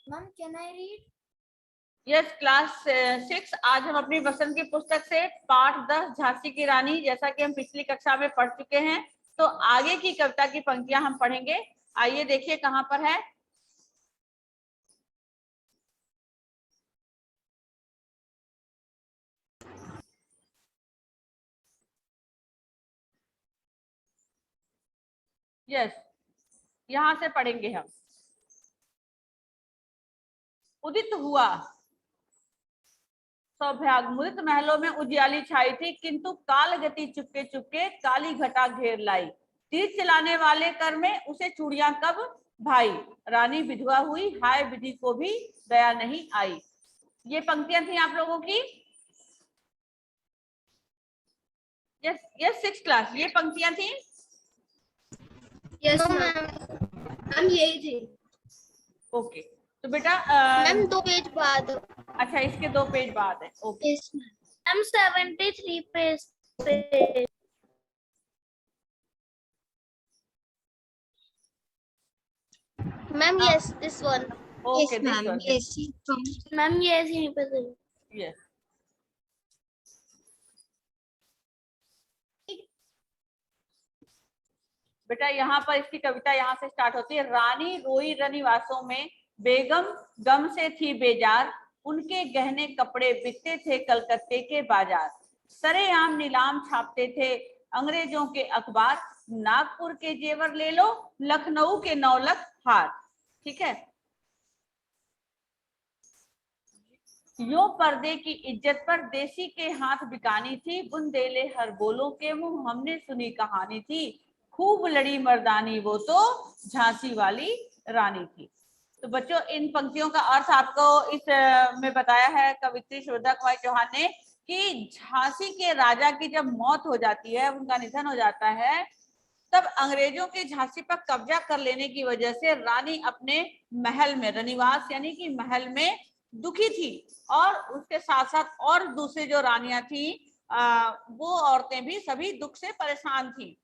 Ma'am can I read? Yes, class 6। आज हम अपनी बसंत की पुस्तक से पाठ 10 झांसी की रानी, जैसा कि हम पिछली कक्षा में पढ़ चुके हैं, तो आगे की कविता की पंक्तियां हम पढ़ेंगे। आइए देखिए कहां पर है। यस, यहां से पढ़ेंगे हम। उदित हुआ सौभाग्य, मुदित महलों में उजियाली छाई थी, किंतु काल गति चुपके चुपके काली घटा घेर लाई। तीर चलाने वाले कर में उसे चूड़ियां कब भाई, रानी विधवा हुई, हाय विधि को भी दया नहीं आई। ये पंक्तियां थी आप लोगों की। यस यस, 6th क्लास, ये पंक्तियां थी। यस मैम, यही थी। ओके, तो बेटा मैम 2 पेज बाद। अच्छा, इसके 2 पेज बाद है। ओके यस मैम, 73 पेज पे। Ma'am yes, this one. Okay, this one. Yes ma'am, yes यहीं पे थे। यस, बेटा यहाँ पर इसकी कविता यहाँ से स्टार्ट होती है। रानी रोई रनिवासों में, बेगम गम से थी बेजार, उनके गहने कपड़े बिकते थे कलकत्ते के बाजार। सरेआम नीलाम छापते थे अंग्रेजों के अखबार, नागपुर के जेवर ले लो, लखनऊ के 9 लाख हार। ठीक है। यो पर्दे की इज्जत पर देसी के हाथ बिकानी थी, बुंदेले हर बोलों के मुंह हमने सुनी कहानी थी, खूब लड़ी मर्दानी वो तो झांसी वाली रानी थी। तो बच्चों, इन पंक्तियों का अर्थ आपको इस में बताया है कवित्री श्रद्धा कुमारी चौहान ने कि झांसी के राजा की जब मौत हो जाती है, उनका निधन हो जाता है, तब अंग्रेजों के झांसी पर कब्जा कर लेने की वजह से रानी अपने महल में, रनिवास यानी कि महल में दुखी थी, और उसके साथ साथ और दूसरी जो रानियां थी वो औरतें भी सभी दुख से परेशान थी।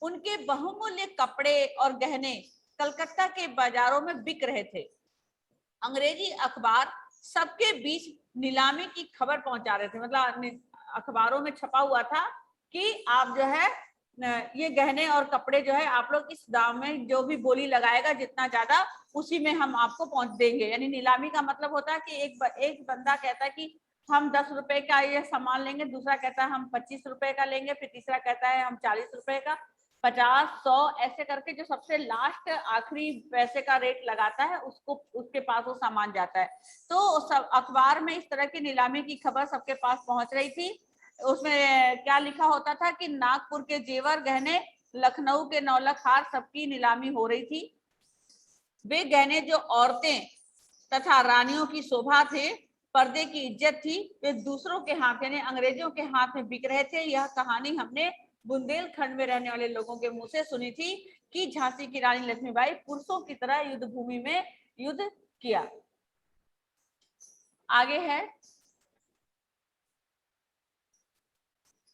उनके बहुमूल्य कपड़े और गहने कलकत्ता के बाजारों में बिक रहे थे। अंग्रेजी अखबार सबके बीच नीलामी की खबर पहुंचा रहे थे, मतलब अखबारों में छपा हुआ था कि आप जो है ये गहने और कपड़े जो है आप लोग इस दाम में जो भी बोली लगाएगा जितना ज्यादा, उसी में हम आपको पहुंच देंगे। यानी नीलामी का मतलब होता है कि एक बंदा कहता है कि हम 10 रुपए का ये सामान लेंगे, दूसरा कहता है हम 25 रुपए का लेंगे, फिर तीसरा कहता है हम 40 रुपए का, 50, 100 ऐसे करके जो सबसे लास्ट आखिरी पैसे का रेट लगाता है उसको, उसके पास वो सामान जाता है। तो सब अखबार में इस तरह की नीलामी की खबर सबके पास पहुंच रही थी। उसमें क्या लिखा होता था कि नागपुर के जेवर गहने, लखनऊ के 9 लाख हार, सबकी नीलामी हो रही थी। वे गहने जो औरतें तथा रानियों की शोभा थे, पर्दे की इज्जत थी, वे दूसरों के हाथ यानी अंग्रेजों के हाथ में बिक रहे थे। यह कहानी हमने बुंदेलखंड में रहने वाले लोगों के मुंह से सुनी थी कि झांसी की रानी लक्ष्मीबाई पुरुषों की तरह युद्ध भूमि में युद्ध किया। आगे है,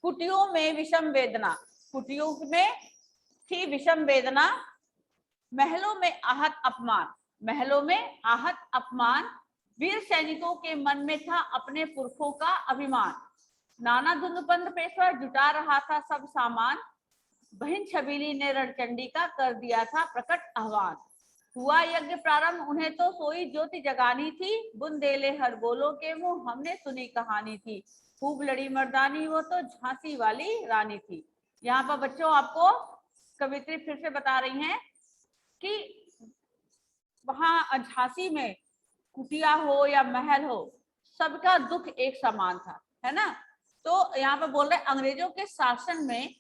कुटियों में विषम वेदना, कुटियों में थी विषम वेदना, महलों में आहत अपमान, महलों में आहत अपमान, वीर सैनिकों के मन में था अपने पुरखों का अभिमान, नाना धुंधपंथ पेशवा जुटा रहा था सब सामान, बहन छबीली ने रणचंडी का कर दिया था प्रकट आह्वान, हुआ यज्ञ प्रारंभ उन्हें तो सोई ज्योति जगानी थी, बुंदेले हर बोलों के मुंह हमने सुनी कहानी थी, खूब लड़ी मर्दानी वो तो झांसी वाली रानी थी। यहाँ पर बच्चों आपको कवित्री फिर से बता रही हैं कि वहां झांसी में कुटिया हो या महल हो, सबका दुख एक समान था, है ना। तो यहाँ पे बोल रहे अंग्रेजों के शासन में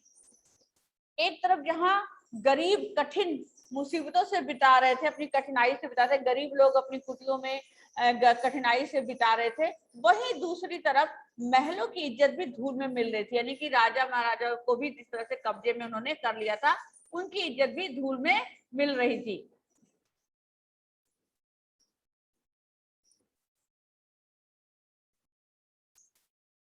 एक तरफ जहाँ गरीब कठिन मुसीबतों से बिता रहे थे, अपनी कठिनाई से बिता रहे थे, गरीब लोग अपनी कुटियों में कठिनाई से बिता रहे थे, वहीं दूसरी तरफ महलों की इज्जत भी धूल में मिल रही थी, यानी कि राजा महाराजा को भी जिस तरह से कब्जे में उन्होंने कर लिया था, उनकी इज्जत भी धूल में मिल रही थी।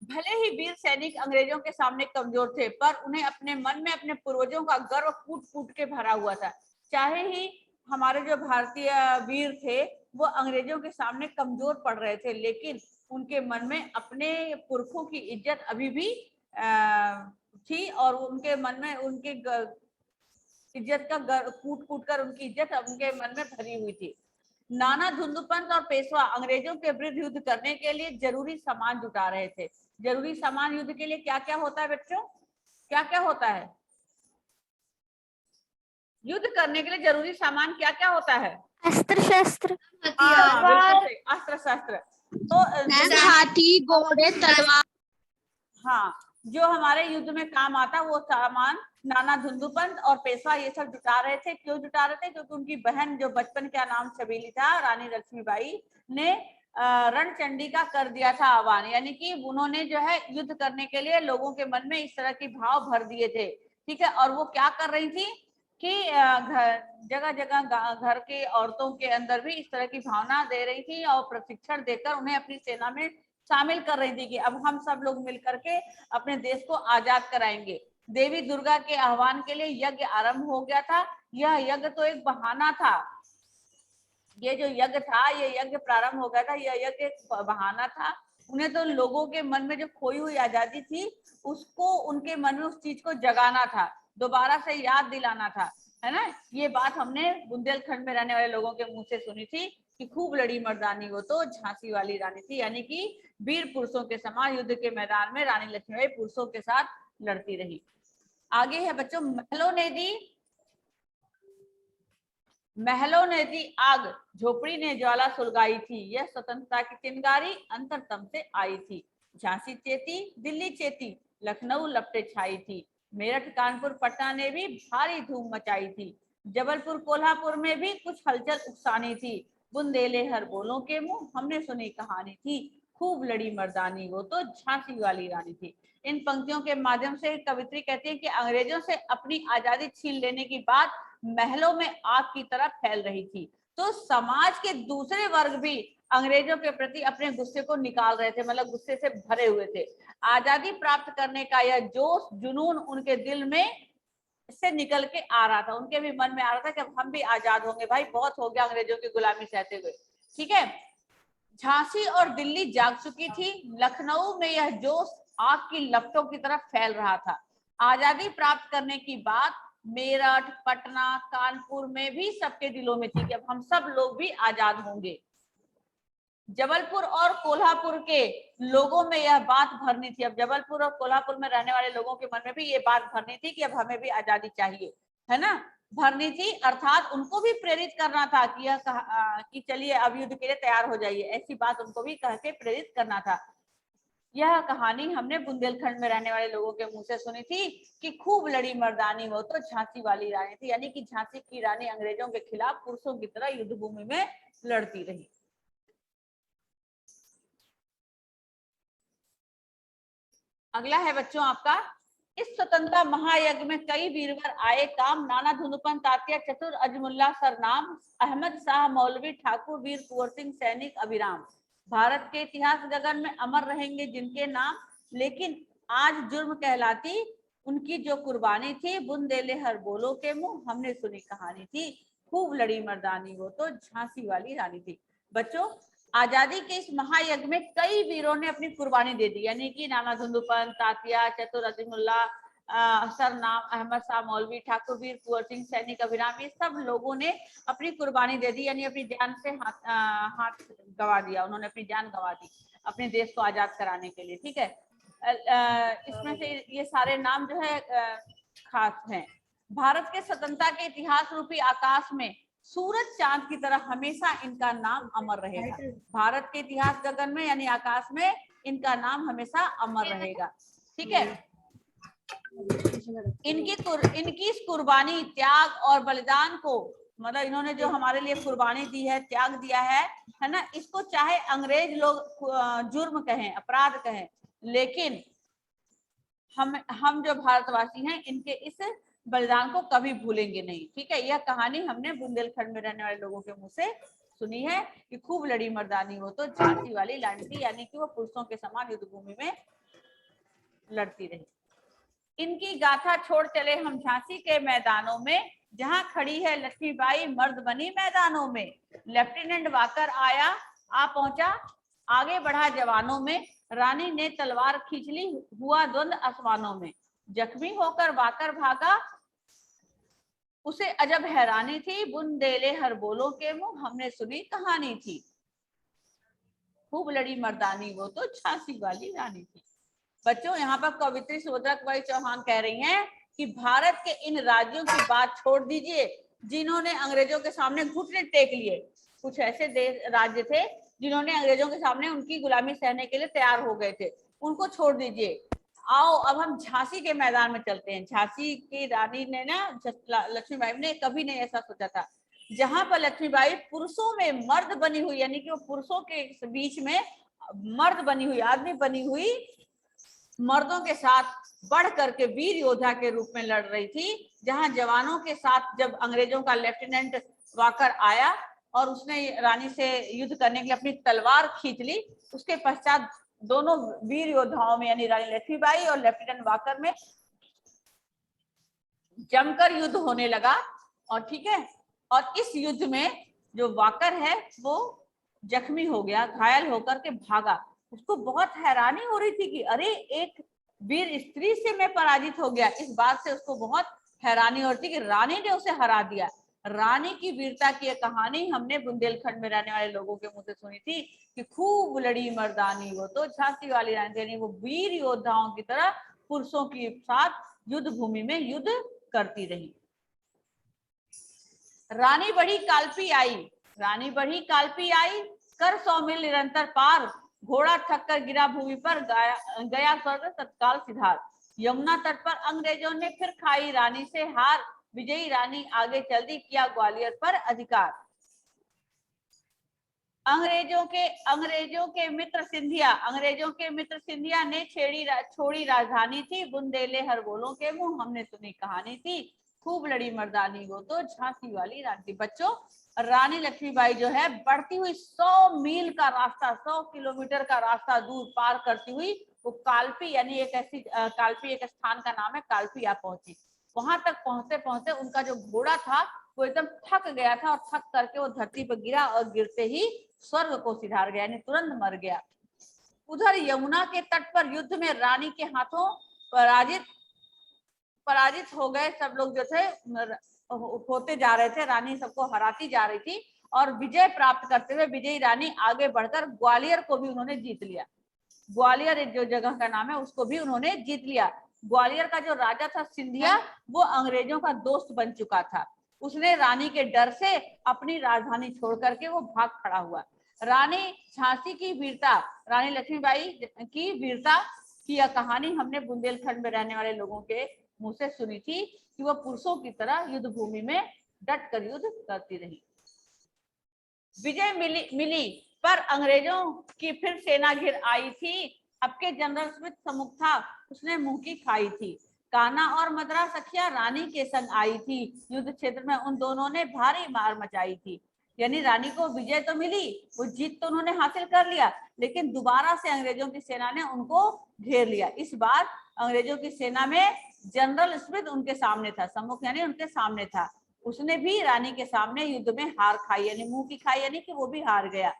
भले ही वीर सैनिक अंग्रेजों के सामने कमजोर थे, पर उन्हें अपने मन में अपने पूर्वजों का गर्व फूट फूट के भरा हुआ था। चाहे ही हमारे जो भारतीय वीर थे वो अंग्रेजों के सामने कमजोर पड़ रहे थे, लेकिन उनके मन में अपने पुरखों की इज्जत अभी भी थी और उनके मन में उनके इज्जत का कूट कूट कर उनकी इज्जत उनके मन में भरी हुई थी। नाना धुंधुपंत और पेशवा अंग्रेजों के विरुद्ध युद्ध करने के लिए जरूरी सामान जुटा रहे थे। जरूरी सामान युद्ध के लिए क्या क्या होता है बच्चों, क्या क्या होता है? युद्ध करने के लिए जरूरी सामान क्या क्या होता है? अस्त्र शस्त्र, हाँ बिल्कुल सही, अस्त्र शस्त्र। तो हाथी, घोड़े, तलवार। हाँ, जो हमारे युद्ध में काम आता वो सामान नाना धुंधुपंत और पेशवा ये सब जुटा रहे थे। क्यों जुटा रहे थे? क्योंकि उनकी बहन जो बचपन का नाम छबीली था, रानी लक्ष्मीबाई ने रणचंडी का कर दिया था आह्वान, यानी कि उन्होंने जो है युद्ध करने के लिए लोगों के मन में इस तरह की भाव भर दिए थे। ठीक है, और वो क्या कर रही थी कि जगह जगह घर के औरतों के अंदर भी इस तरह की भावना दे रही थी और प्रशिक्षण देकर उन्हें अपनी सेना में शामिल कर रही थी कि अब हम सब लोग मिलकर के अपने देश को आजाद कराएंगे। देवी दुर्गा के आह्वान के लिए यज्ञ आरंभ हो गया था। यह यज्ञ तो एक बहाना था, ये जो यज्ञ था, ये यज्ञ प्रारंभ हो गया था, यह यज्ञ एक बहाना था। उन्हें तो लोगों के मन में जो खोई हुई आजादी थी उसको, उनके मन में उस चीज को जगाना था, दोबारा से याद दिलाना था, है ना। ये बात हमने बुंदेलखंड में रहने वाले लोगों के मुंह से सुनी थी कि खूब लड़ी मर्दानी वो तो झांसी वाली रानी थी, यानी कि वीर पुरुषों के समान युद्ध के मैदान में रानी लक्ष्मीबाई पुरुषों के साथ लड़ती रही। आगे है बच्चों, महलों ने दी आग, झोपड़ी ने ज्वाला सुलगाई थी, यह स्वतंत्रता की चिंगारी अंतरतम से आई थी। झांसी चेती, दिल्ली चेती, लखनऊ लपटे छाई थी, मेरठ कानपुर पटना ने भी भारी धूम मचाई थी, जबलपुर कोल्हापुर में भी कुछ हलचल उकसानी थी, बुंदेले हर बोलों के मुंह हमने सुनी कहानी थी, खूब लड़ी मर्दानी वो तो झांसी वाली रानी थी। इन पंक्तियों के माध्यम से कवित्री कहती है कि अंग्रेजों से अपनी आजादी छीन लेने की बात महलों में आग की तरह फैल रही थी। तो समाज के दूसरे वर्ग भी अंग्रेजों के प्रति अपने गुस्से को निकाल रहे थे, मतलब गुस्से से भरे हुए थे। आजादी प्राप्त करने का यह जोश जुनून उनके दिल में से निकल के आ रहा था, उनके भी मन में आ रहा था कि अब हम भी आजाद होंगे, भाई बहुत हो गया अंग्रेजों की गुलामी सहते हुए। ठीक है, झांसी और दिल्ली जाग चुकी थी, लखनऊ में यह जोश आग की लपटों की तरफ फैल रहा था। आजादी प्राप्त करने की बात मेरठ, पटना, कानपुर में भी सबके दिलों में थी कि अब हम सब लोग भी आजाद होंगे। जबलपुर और कोल्हापुर के लोगों में यह बात भरनी थी, अब जबलपुर और कोल्हापुर में रहने वाले लोगों के मन में भी ये बात भरनी थी कि अब हमें भी आजादी चाहिए, है ना, भरनी थी। अर्थात उनको भी प्रेरित करना था कि यह कि चलिए अब युद्ध के लिए तैयार हो जाइए, ऐसी बात उनको भी कह के प्रेरित करना था। यह कहानी हमने बुंदेलखंड में रहने वाले लोगों के मुंह से सुनी थी कि खूब लड़ी मर्दानी वो तो झांसी वाली रानी थी, यानी कि झांसी की रानी अंग्रेजों के खिलाफ पुरुषों की तरह युद्ध भूमि में लड़ती रही। अगला है बच्चों आपका, इस स्वतंत्रता महायज्ञ में कई वीरवर आए काम, नाना धुंधुपंत, तात्या, चतुर, अजमुल्ला सरनाम, अहमद शाह मौलवी, ठाकुर, वीर कुंवर सिंह, सैनिक अभिराम। भारत के इतिहास गगन में अमर रहेंगे जिनके नाम, लेकिन आज जुर्म कहलाती उनकी जो कुर्बानी थी, बुंदेले हर बोलो के मुंह हमने सुनी कहानी थी, खूब लड़ी मर्दानी वो तो झांसी वाली रानी थी। बच्चों, आजादी के इस महायज्ञ में कई वीरों ने अपनी कुर्बानी दे दी, यानी कि नाना धुंधुपंत, तात्या, चतुर, अजीमुल्ला, सरनाम, अहमद शाह मौलवी, ठाकुर, वीर कुंवर सिंह, सैनिक अभिराम, ये सब लोगों ने अपनी कुर्बानी दे दी, यानी अपनी जान से हाथ गंवा दिया, उन्होंने अपनी जान गंवा दी अपने देश को आजाद कराने के लिए। ठीक है, इसमें से ये सारे नाम जो है खास हैं। भारत के स्वतंत्रता के इतिहास रूपी आकाश में सूरज चांद की तरह हमेशा इनका नाम अमर रहेगा। भारत के इतिहास गगन में यानी आकाश में इनका नाम हमेशा अमर रहेगा। ठीक है, इनकी इस कुर्बानी, त्याग और बलिदान को, मतलब इन्होंने जो हमारे लिए कुर्बानी दी है, त्याग दिया है ना, इसको चाहे अंग्रेज लोग जुर्म कहें, अपराध कहें, लेकिन हम जो भारतवासी हैं इनके इस बलिदान को कभी भूलेंगे नहीं। ठीक है, यह कहानी हमने बुंदेलखंड में रहने वाले लोगों के मुंह से सुनी है कि खूब लड़ी मर्दानी वो तो झांसी वाली रानी थी, यानी कि वो पुरुषों के समान युद्ध भूमि में लड़ती रही। इनकी गाथा छोड़ चले हम झांसी के मैदानों में, जहां खड़ी है लक्ष्मीबाई मर्द बनी मैदानों में। लेफ्टिनेंट वाकर आया, आ पहुंचा, आगे बढ़ा जवानों में, रानी ने तलवार खींच ली, हुआ द्वंद आसमानों में। जख्मी होकर वाकर भागा, उसे अजब हैरानी थी, बुंदेले हर बोलों के मुंह हमने सुनी कहानी थी। खूब लड़ी मर्दानी वो तो झांसी वाली रानी थी। बच्चों, यहाँ पर कवित्री सुभद्रा चौहान कह रही हैं कि भारत के इन राज्यों की बात छोड़ दीजिए जिन्होंने अंग्रेजों के सामने घुटने टेक लिए। कुछ ऐसे देश राज्य थे जिन्होंने अंग्रेजों के सामने उनकी गुलामी सहने के लिए तैयार हो गए थे, उनको छोड़ दीजिए। आओ अब हम झांसी के मैदान में चलते हैं। झांसी की रानी ने ना, लक्ष्मीबाई ने कभी नहीं ऐसा सोचा था, जहां पर लक्ष्मीबाई पुरुषों में मर्द बनी हुई, यानी कि वो पुरुषों के बीच में मर्द बनी हुई, आदमी बनी हुई, मर्दों के साथ बढ़ करके वीर योद्धा के रूप में लड़ रही थी। जहां जवानों के साथ जब अंग्रेजों का लेफ्टिनेंट वाकर आया और उसने रानी से युद्ध करने के लिए अपनी तलवार खींच ली, उसके पश्चात दोनों वीर योद्धाओं में यानी रानी लक्ष्मीबाई और लेफ्टिनेंट वाकर में जमकर युद्ध होने लगा। और ठीक है, और इस युद्ध में जो वाकर है वो जख्मी हो गया, घायल होकर के भागा। उसको बहुत हैरानी हो रही थी कि अरे एक वीर स्त्री से मैं पराजित हो गया। इस बात से उसको बहुत हैरानी हो रही थी कि रानी ने उसे हरा दिया। रानी की वीरता की यह कहानी हमने बुंदेलखंड में रहने वाले लोगों के मुंह से सुनी थी कि खूब लड़ी मर्दानी वो तो झांसी वाली रानी, यानी वो वीर योद्धाओं की तरह पुरुषों के साथ युद्ध भूमि में युद्ध करती रही। रानी बढ़ी काल्पी आई, रानी बढ़ी काल्पी आई, कर 100 मील निरंतर पार, घोड़ा थक कर गिरा भूमि पर, गया स्वर्ग तत्काल सिधार। यमुना तट पर अंग्रेजों ने फिर खाई रानी से हार, विजयी रानी आगे चल दी, किया ग्वालियर पर अधिकार। अंग्रेजों के मित्र सिंधिया ने छोड़ी राजधानी थी, बुंदेले हर बोलों के मुंह हमने सुनी कहानी थी। खूब लड़ी मर्दानी वो तो झांसी वाली रानी। बच्चों, रानी लक्ष्मीबाई जो है बढ़ती हुई 100 मील का रास्ता, 100 किलोमीटर का रास्ता दूर पार करती हुई वो काल्पी, यानी एक ऐसी काल्पी एक स्थान का नाम है, काल्पी आ पहुंची। वहां तक पहुंचते पहुंचते उनका जो घोड़ा था वो एकदम थक गया था और थक करके वो धरती पर गिरा और गिरते ही स्वर्ग को सिधार गया, यानी तुरंत मर गया। उधर यमुना के तट पर युद्ध में रानी के हाथों पराजित हो गए सब लोग जो थे, होते जा रहे थे, रानी सबको हराती जा रही थी और विजय प्राप्त करते हुए विजयी रानी आगे बढ़कर ग्वालियर को भी उन्होंने जीत लिया। ग्वालियर जो जगह का नाम है उसको भी उन्होंने जीत लिया। ग्वालियर का जो राजा था सिंधिया, वो अंग्रेजों का दोस्त बन चुका था। उसने रानी के डर से अपनी राजधानी छोड़ करके वो भाग खड़ा हुआ। रानी झांसी की वीरता, रानी लक्ष्मीबाई की वीरता की यह कहानी हमने बुंदेलखंड में रहने वाले लोगों के मुंह से सुनी थी कि वह पुरुषों की तरह युद्ध भूमि में डट कर युद्ध करती रही। विजय मिली पर अंग्रेजों की फिर सेना घिर आई थी। अब के जनरल स्मिथ सम्मुख था, उसने मुंह की खाई थी। कान्हा और मद्रा सखिया रानी के संग आई थी, युद्ध क्षेत्र में उन दोनों ने भारी मार मचाई थी। यानी रानी को विजय तो मिली, वो जीत तो उन्होंने हासिल कर लिया, लेकिन दोबारा से अंग्रेजों की सेना ने उनको घेर लिया। इस बार अंग्रेजों की सेना में जनरल स्मिथ उनके सामने था, सम्मुख यानी उनके सामने था। उसने भी रानी के सामने युद्ध में हार खाई, यानी मुंह की खाई, यानी कि वो भी हार गया।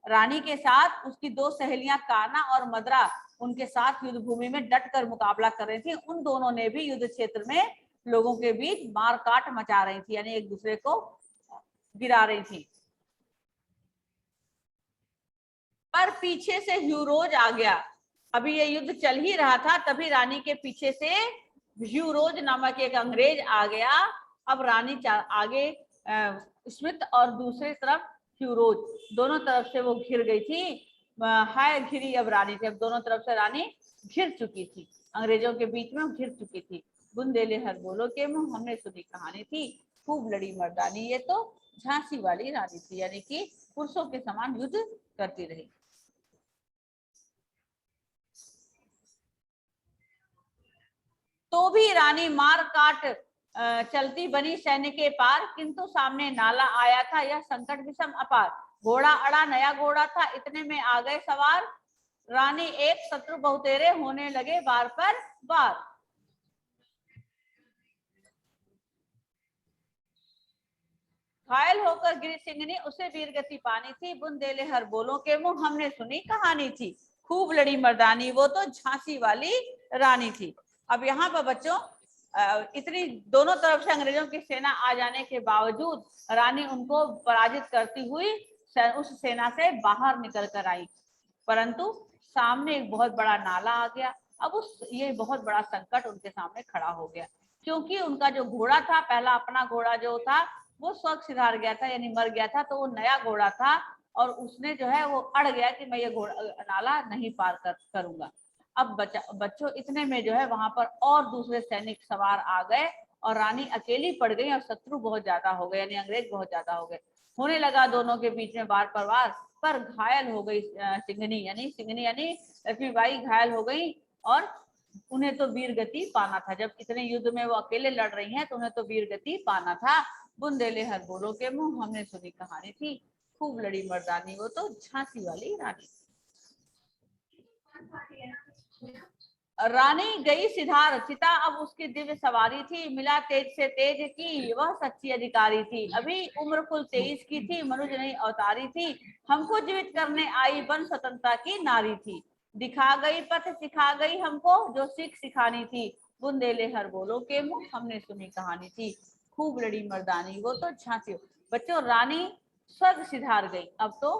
रानी के साथ उसकी दो सहेलियां कान्हा और मद्रा उनके साथ युद्ध भूमि में डट कर मुकाबला कर रही थी। उन दोनों ने भी युद्ध क्षेत्र में लोगों के बीच मार काट मचा रही थी, यानी एक दूसरे को गिरा रही थी। पर पीछे से ह्यूरोज आ गया। अभी ये युद्ध चल ही रहा था, तभी रानी के पीछे से ह्यूरोज नामक एक अंग्रेज आ गया। अब रानी आगे स्मिथ और दूसरी तरफ ह्यूरोज, दोनों तरफ से वो घिर गई थी। हाय घिरी अब रानी थी, अब दोनों तरफ से रानी घिर चुकी थी, अंग्रेजों के बीच में घिर चुकी थी। बुंदेले हर बोलो के मुंह हमने सुनी कहानी थी, खूब लड़ी मर्दानी ये तो झांसी वाली रानी थी, यानी कि पुरुषों के समान युद्ध करती रही। तो भी रानी मार काट चलती बनी सैन्य के पार, किंतु सामने नाला आया था यह संकट विषम अपार। घोड़ा अड़ा नया घोड़ा था, इतने में आ गए सवार, रानी एक शत्रु बहुतेरे होने लगे बार पर बार। घायल होकर गिरी सिंहनी, उसे वीर गति पानी थी, बुंदेले हर बोलों के मुंह हमने सुनी कहानी थी, खूब लड़ी मर्दानी वो तो झांसी वाली रानी थी। अब यहाँ पर बच्चों इतनी दोनों तरफ से अंग्रेजों की सेना आ जाने के बावजूद रानी उनको पराजित करती हुई उस सेना से बाहर निकल कर आई, परंतु सामने एक बहुत बड़ा नाला आ गया। अब ये बहुत बड़ा संकट उनके सामने खड़ा हो गया, क्योंकि उनका जो घोड़ा था, पहला अपना घोड़ा जो था वो स्वक सिधार गया था, यानी मर गया था, तो वो नया घोड़ा था और उसने जो है वो अड़ गया कि मैं ये घोड़ा नाला नहीं पार करूंगा। अब बच्चों इतने में जो है वहां पर और दूसरे सैनिक सवार आ गए और रानी अकेली पड़ गई और शत्रु बहुत ज्यादा हो गए, यानी अंग्रेज बहुत ज्यादा हो गए। होने लगा दोनों के बीच में वार परवार, पर घायल हो गई सिंघनी यानी लक्ष्मीबाई घायल हो गई और उन्हें तो वीर गति पाना था। जब इतने युद्ध में वो अकेले लड़ रही हैं तो उन्हें तो वीर गति पाना था। बुंदेले हर बोलों के मुंह हमने सुनी कहानी थी, खूब लड़ी मर्दानी वो तो झांसी वाली रानी। रानी गई सिधार चिता, अब उसकी दिव्य सवारी थी, मिला तेज से तेज की वह सच्ची अधिकारी थी, अभी उम्र कुल 23 की थी, मनुज नहीं अवतारी थी, हमको जीवित करने आई बन स्वतंत्रता की नारी थी, दिखा गई पथ सिखा गई हमको जो सीख सिखानी थी, बुंदेले हर बोलों के मुंह हमने सुनी कहानी थी, खूब लड़ी मर्दानी वो तो झांसी। बच्चों रानी स्वर्ग सिधार गई। अब तो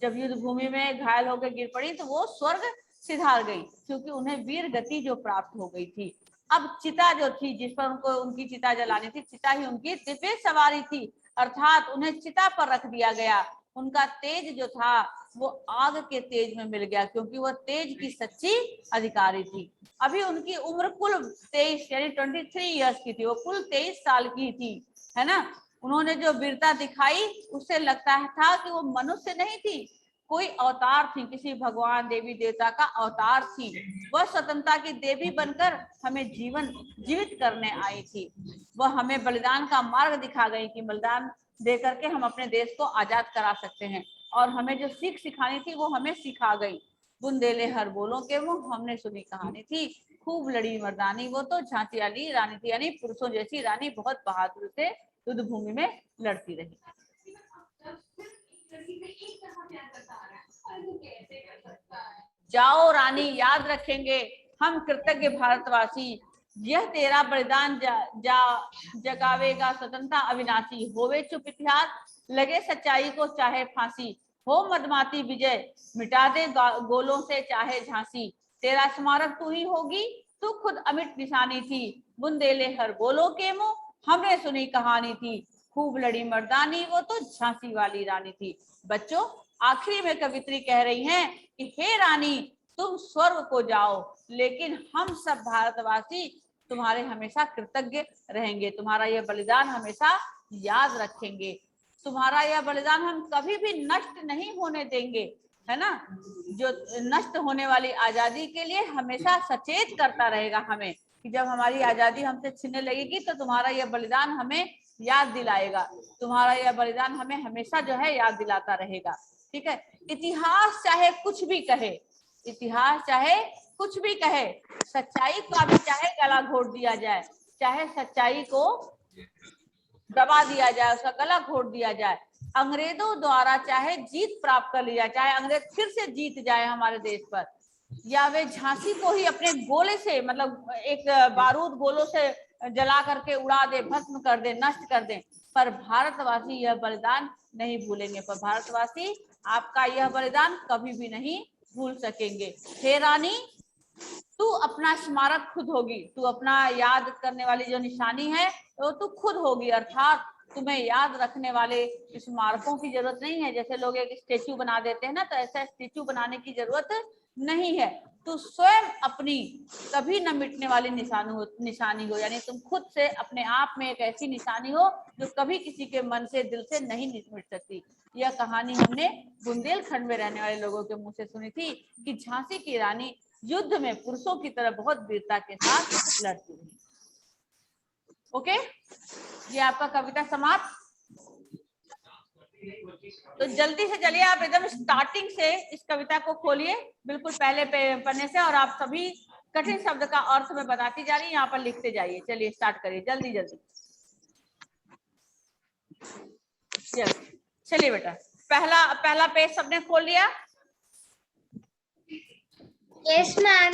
जब युद्ध भूमि में घायल होकर गिर पड़ी तो वो स्वर्ग सिधार गई, क्योंकि उन्हें वीर गति जो प्राप्त हो गई थी। अब चिता जो थी जिस पर उनको उनकी चिता जलानी थी, चिता ही उनकी दिव्य सवारी थी, अर्थात उन्हें चिता पर रख दिया गया। उनका तेज जो था वो आग के तेज में मिल गया, क्योंकि वह तेज की सच्ची अधिकारी थी। अभी उनकी उम्र कुल 23 यानी 23 ईयर्स की थी, वो कुल 23 साल की थी, है ना। उन्होंने जो वीरता दिखाई उससे लगता था कि वो मनुष्य नहीं थी, कोई अवतार थी, किसी भगवान देवी देवता का अवतार थी। वह स्वतंत्रता की देवी बनकर हमें जीवित करने आई थी। वह हमें बलिदान का मार्ग दिखा गई कि बलिदान दे करके हम अपने देश को आजाद करा सकते हैं, और हमें जो सीख सिखानी थी वो हमें सिखा गई। बुंदेले हर बोलों के मुंह हमने सुनी कहानी थी, खूब लड़ी मर्दानी वो तो झांसी वाली रानी थी, यानी पुरुषों जैसी रानी बहुत बहादुर से युद्ध भूमि में लड़ती रही। जाओ रानी याद रखेंगे हम कृतज्ञ भारतवासी, यह तेरा बलिदान जगावेगा स्वतंत्रता अविनाशी, होवे चुप इतिहास लगे सच्चाई को चाहे फांसी, हो मदमाती विजय मिटा दे गोलों से चाहे झांसी, तेरा स्मारक तू ही होगी तू खुद अमिट निशानी थी, बुंदेले हर बोलों के मुंह हमने सुनी कहानी थी, खूब लड़ी मर्दानी वो तो झांसी वाली रानी थी। बच्चों आखिरी में कवित्री कह रही हैं कि हे रानी तुम स्वर्ग को जाओ, लेकिन हम सब भारतवासी तुम्हारे हमेशा कृतज्ञ रहेंगे, तुम्हारा यह बलिदान हमेशा याद रखेंगे, तुम्हारा यह बलिदान हम कभी भी नष्ट नहीं होने देंगे, है ना। जो नष्ट होने वाली आजादी के लिए हमेशा सचेत करता रहेगा हमें, कि जब हमारी आजादी हमसे छीनने लगेगी तो तुम्हारा यह बलिदान हमें याद दिलाएगा, तुम्हारा यह बलिदान हमें हमेशा जो है याद दिलाता रहेगा। ठीक है, इतिहास चाहे कुछ भी कहे, इतिहास चाहे कुछ भी कहे, सच्चाई का भी चाहे गला घोट दिया जाए, चाहे सच्चाई को दबा दिया जाए, उसका गला घोट दिया जाए, अंग्रेजों द्वारा चाहे जीत प्राप्त कर लिया, चाहे अंग्रेज फिर से जीत जाए हमारे देश पर, या वे झांसी को ही अपने गोले से मतलब एक बारूद गोलों से जला करके उड़ा दे, भस्म कर दे, नष्ट कर दे, पर भारतवासी यह बलिदान नहीं भूलेंगे, पर भारतवासी आपका यह बलिदान कभी भी नहीं भूल सकेंगे। हे रानी तू अपना स्मारक खुद होगी, तू अपना याद करने वाली जो निशानी है तो तू खुद होगी, अर्थात तुम्हें याद रखने वाले स्मारकों की जरूरत नहीं है। जैसे लोग एक स्टेचू बना देते हैं ना, तो ऐसा स्टेचू बनाने की जरूरत नहीं है, तू स्वयं अपनी कभी न मिटने वाली निशानी हो, यानी तुम खुद से अपने आप में एक ऐसी निशानी हो जो कभी किसी के मन से दिल से नहीं मिट सकती। यह कहानी हमने बुंदेलखंड में रहने वाले लोगों के मुंह से सुनी थी कि झांसी की रानी युद्ध में पुरुषों की तरह बहुत वीरता के साथ लड़ती रही। ओके, ये आपका कविता समाप्त। तो जल्दी से चलिए आप एकदम स्टार्टिंग से इस कविता को खोलिए, बिल्कुल पहले पन्ने से, और आप सभी कठिन शब्द का अर्थ में बताती जा रही, यहाँ पर लिखते जाइए। चलिए स्टार्ट करिए जल्दी जल्दी। यस, चलिए बेटा, पहला पेज सबने खोल लिया। Yes, ma'am.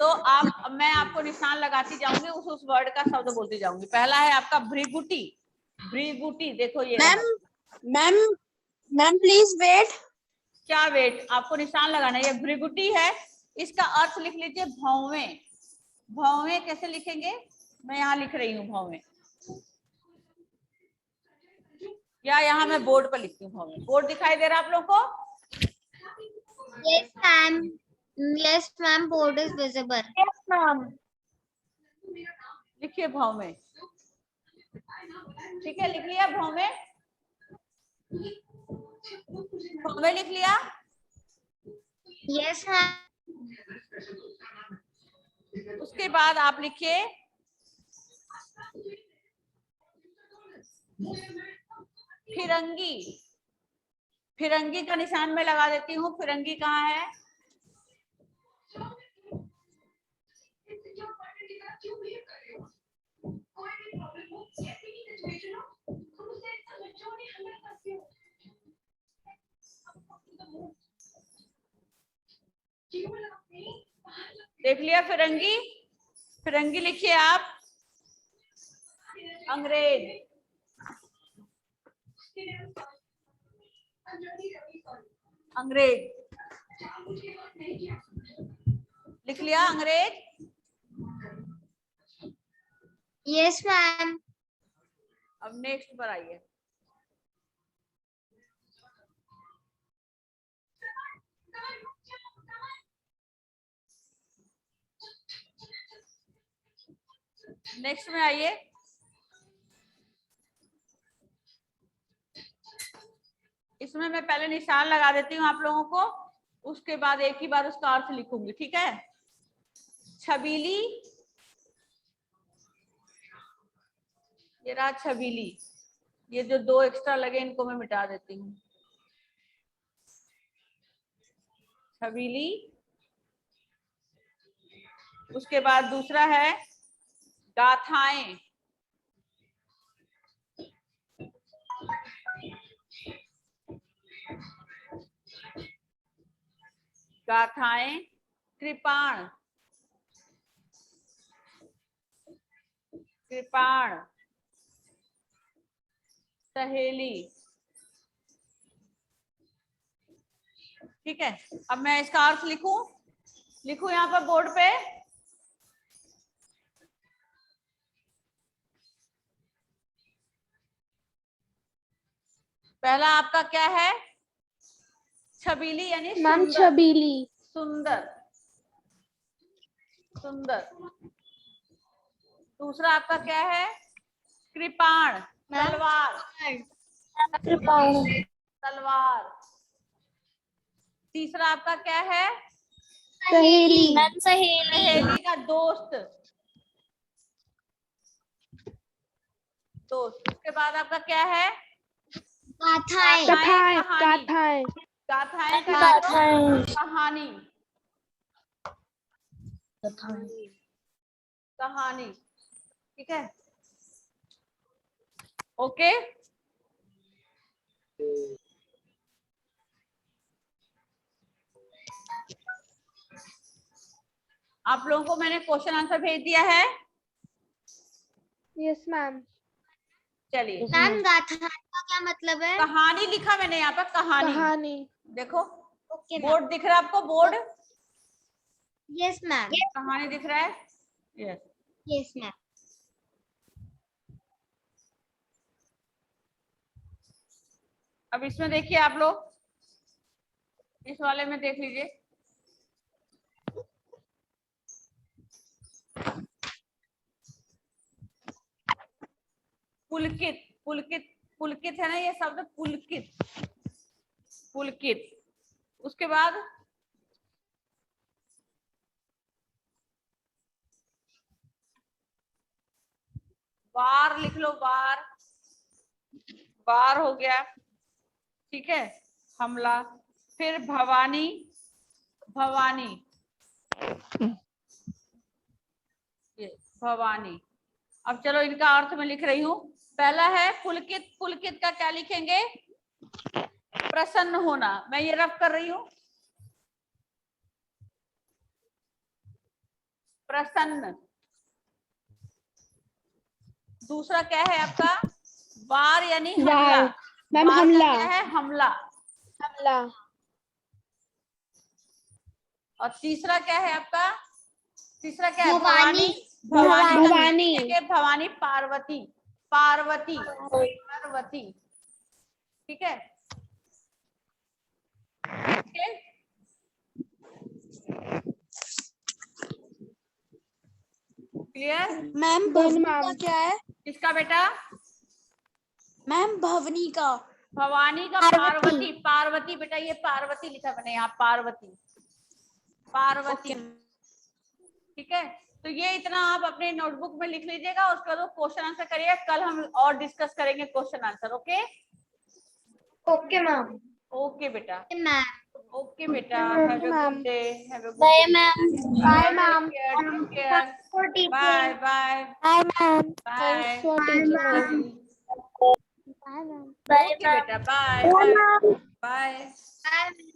तो मैं आपको निशान लगाती जाऊंगी, उस वर्ड का शब्द बोलती जाऊंगी। पहला है आपका भृगुटी। भृगुटी, देखो ये मैम प्लीज वेट। क्या वेट, आपको निशान लगाना है। ये भृगुटी है, इसका अर्थ लिख लीजिए भौवें। भौवें कैसे लिखेंगे, मैं यहाँ लिख रही हूँ भौवें, या यहाँ मैं बोर्ड पर लिखती हूँ भौवें। बोर्ड दिखाई दे रहा है आप लोगों को? Yes, ma'am. Yes, ma'am. Board is visible. Yes, ma'am. लिखिए भौवें। ठीक है, लिख लिया भौवें? भौवें लिख लिया? Yes, ma'am. उसके बाद आप लिखिए फिरंगी। फिरंगी का निशान मैं लगा देती हूँ। फिरंगी कहाँ है? देख लिया फिरंगी? फिरंगी लिखिए आप। अंग्रेज, अंग्रेज लिख लिया अंग्रेज? Yes, ma'am. अब नेक्स्ट पर आइए। नेक्स्ट में आइए। इसमें मैं पहले निशान लगा देती हूँ आप लोगों को, उसके बाद एक ही बार उसका अर्थ लिखूंगी, ठीक है? छबीली, ये रहा छबीली। ये जो दो एक्स्ट्रा लगे इनको मैं मिटा देती हूँ। छबीली। उसके बाद दूसरा है गाथाएं। गाथाएं। कृपाण, कृपाण। सहेली। ठीक है, अब मैं इसका अर्थ लिखूं यहाँ पर बोर्ड पे। पहला आपका क्या है? छबीली यानी मैम सुंदर। छबीली। सुंदर, सुंदर। दूसरा आपका क्या है? कृपाण, तलवार। तलवार। तीसरा आपका क्या है? सहेली। मैम सहेली। सहेली का दोस्त। दोस्त। उसके बाद आपका क्या है? गाथाएं। कथाएं। कहानी। कथाएं। गाथाएं का गाथाएं। मतलब कहानी। कहानी, ठीक है? ओके। आप लोगों को मैंने क्वेश्चन आंसर भेज दिया है। Yes ma'am. चलिए, मैम गाथा का क्या मतलब है? कहानी लिखा मैंने यहाँ पर, कहानी। कहानी। देखो ओके बोर्ड दिख रहा है आपको? बोर्ड। Yes ma'am. कहानी दिख रहा है? यस। Yes ma'am. अब इसमें देखिए आप लोग, इस वाले में देख लीजिए। पुलकित। पुलकित, पुलकित है ना ये शब्द, पुलकित। पुलकित। उसके बाद वार लिख लो, वार। वार हो गया, ठीक है? हमला। फिर भवानी। भवानी, ये भवानी। अब चलो इनका अर्थ मैं लिख रही हूँ। पहला है पुलकित, पुलकित का क्या लिखेंगे? प्रसन्न होना। मैं ये रफ कर रही हूं, प्रसन्न। दूसरा क्या है आपका? वार यानी हमला। वार, मैम वार का हमला। क्या है? हमला। हमला। और तीसरा क्या है आपका? तीसरा क्या है? भवानी। भवानी। भवानी का भवानी। लिखेंगे भवानी, पार्वती, पार्वती, पार्वती। ठीक है, क्लियर? मैम भवनी का क्या है? किसका बेटा? मैम भवनी का। भवानी का पार्वती, पार्वती बेटा, ये पार्वती लिखा मैंने यहाँ, पार्वती, पार्वती। ठीक है, तो ये इतना आप अपने नोटबुक में लिख लीजिएगा, उसके बाद क्वेश्चन आंसर करिए। कल हम और डिस्कस करेंगे question answer. Okay? Okay ma'am. Okay बेटा, मैम। ओके बेटा, have a good day, have a good bye day, ma'am. Bye ma'am. Take care, bye bye bye ma'am. Bye. Thanks for teaching us. Bye ma'am. Okay बेटा, bye bye bye. Bye.